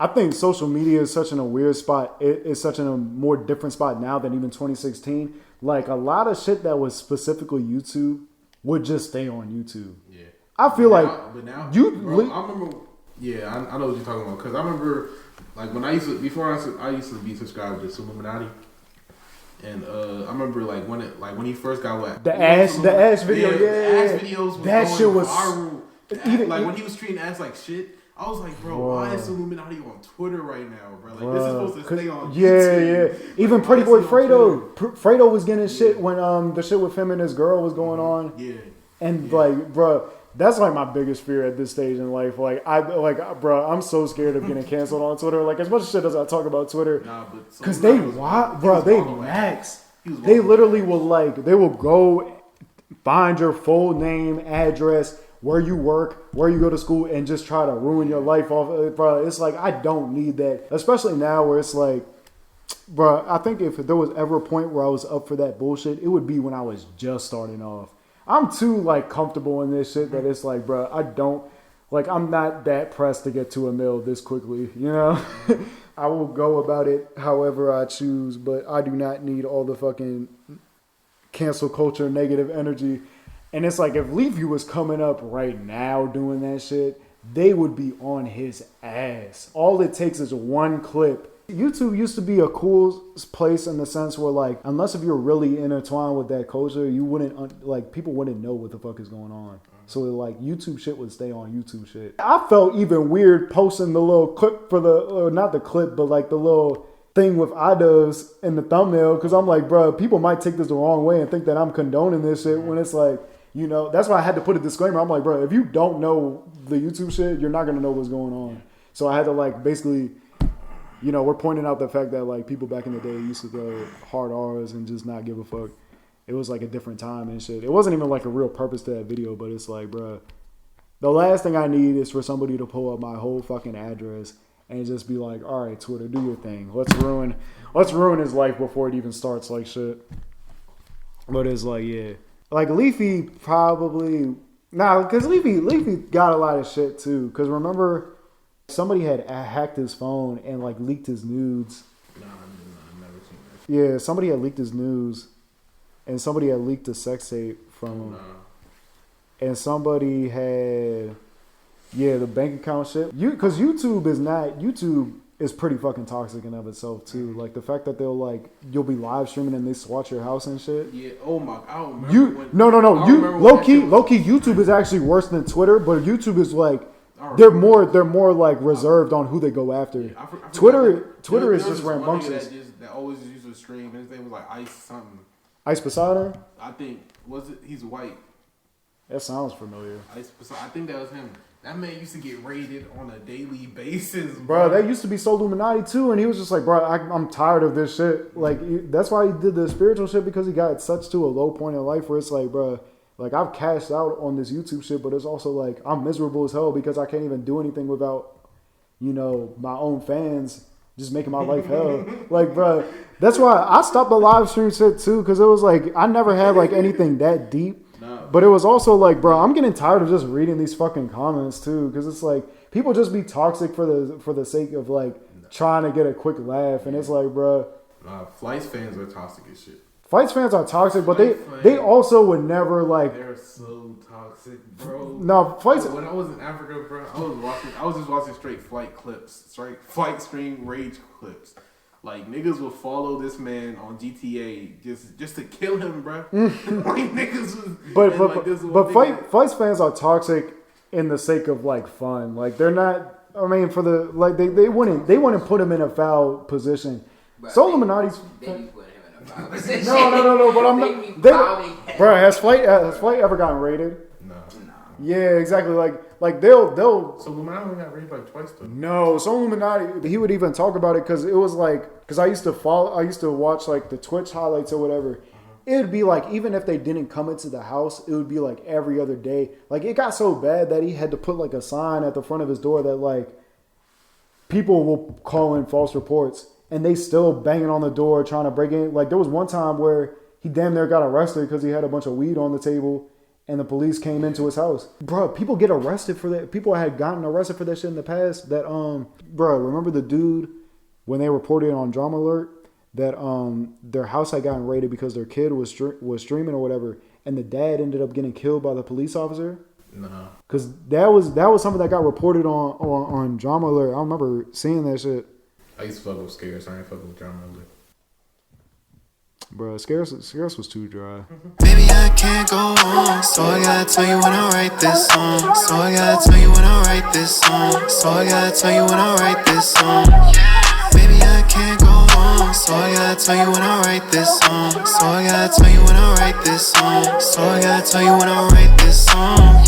I think social media is such in a weird spot. It's such in a more different spot now than even 2016. Like a lot of shit that was specifically YouTube would just stay on YouTube. Yeah, I feel I remember. Yeah, I know what you're talking about because I remember like when I used to be subscribed to Solluminati. And I remember like when he first got what the ass video, the ass videos was that shit was viral. When he was treating ass like shit, I was like, bro, why is Solluminati on Twitter right now, bro? Like this is supposed to stay on YouTube. Yeah. Even Pretty Boy Fredo was getting shit when the shit with him and his girl was going on. Yeah, and like, bro. That's like my biggest fear at this stage in life. Bro, I'm so scared of getting canceled on Twitter. Like as much shit as I talk about Twitter, because they max. They literally will go find your full name, address, where you work, where you go to school, and just try to ruin your life off. Bro, it's like I don't need that, especially now where it's like, bro, I think if there was ever a point where I was up for that bullshit, it would be when I was just starting off. I'm too like comfortable in this shit that it's like, bro, I'm not that pressed to get to a mill this quickly, you know? I will go about it however I choose, but I do not need all the fucking cancel culture negative energy. And it's like if Leafy was coming up right now doing that shit, they would be on his ass. All it takes is one clip. YouTube used to be a cool place in the sense where, like, unless if you're really intertwined with that culture, you wouldn't, people wouldn't know what the fuck is going on. So, like, YouTube shit would stay on YouTube shit. I felt even weird posting the little clip not the clip, but, like, the little thing with iDubbbz in the thumbnail, because I'm like, bro, people might take this the wrong way and think that I'm condoning this shit when it's like, you know, that's why I had to put a disclaimer. I'm like, bro, if you don't know the YouTube shit, you're not going to know what's going on. So I had to, like, basically... You know, we're pointing out the fact that, like, people back in the day used to throw hard R's and just not give a fuck. It was, like, a different time and shit. It wasn't even, like, a real purpose to that video, but it's like, bruh, the last thing I need is for somebody to pull up my whole fucking address and just be like, all right, Twitter, do your thing. Let's ruin his life before it even starts, like, shit. But it's like, yeah. Like, Leafy probably... Nah, because Leafy got a lot of shit, too. Because remember... Somebody had hacked his phone and like leaked his nudes. No, I've never seen that. Yeah, somebody had leaked his nudes, and somebody had leaked a sex tape from him. And somebody had, the bank account shit. Because YouTube is pretty fucking toxic in of itself too. Like the fact that you'll be live streaming and they swat your house and shit. Yeah. Oh my, I don't remember. No. Low key, YouTube is actually worse than Twitter, but YouTube is like. They're more like reserved on who they go after. Yeah, Twitter is just rambunctious. That always used to stream. His name was like Ice something. Ice Poseidon? I think he's white. That sounds familiar. Ice Poseidon. I think that was him. That man used to get raided on a daily basis, bro. That used to be Solluminati too, and he was just like, bro, I'm tired of this shit. Like that's why he did the spiritual shit, because he got such to a low point in life where it's like, bro. Like, I've cashed out on this YouTube shit, but it's also like, I'm miserable as hell because I can't even do anything without, you know, my own fans just making my life hell. Like, bro, that's why I stopped the live stream shit too, because it was like, I never had like anything that deep. No. But it was also like, bro, I'm getting tired of just reading these fucking comments too, because it's like, people just be toxic for the sake of like trying to get a quick laugh. And it's like, bro. Flights fans are toxic as shit. Fights fans are toxic, but they also would never like. They're so toxic, bro. No, fights. When I was in Africa, bro, I was just watching straight flight stream rage clips. Like niggas will follow this man on GTA just to kill him, bro. Like niggas. Fights fans are toxic in the sake of like fun. Like they're not. I mean, for the like they wouldn't put him in a foul position. Solluminati's. No. But I'm not. Bro, has Flight ever gotten raided? No. Yeah, exactly. Like they'll. Solluminati got raided like twice though. No, Solluminati. He would even talk about it because it was like I used to watch like the Twitch highlights or whatever. It would be like even if they didn't come into the house, it would be like every other day. Like it got so bad that he had to put like a sign at the front of his door that like people will call in false reports. And they still banging on the door trying to break in. Like there was one time where he damn near got arrested because he had a bunch of weed on the table, and the police came into his house. Bro, people get arrested for that. People had gotten arrested for that shit in the past. That bro, remember the dude when they reported on Drama Alert that their house had gotten raided because their kid was streaming or whatever, and the dad ended up getting killed by the police officer? No. Because that was something that got reported on Drama Alert. I remember seeing that shit. I used to fuck with Scarce. I ain't fuck with Drama Alert. Bro, Scarce was too dry. Baby, I can't go on, so I gotta tell you when I write this song. So I gotta tell you when I write this song. So I gotta tell you when I write this song. Baby, I can't go on, so I gotta tell you when I write this song. So I gotta tell you when I write this song. So I gotta tell you when I write this song.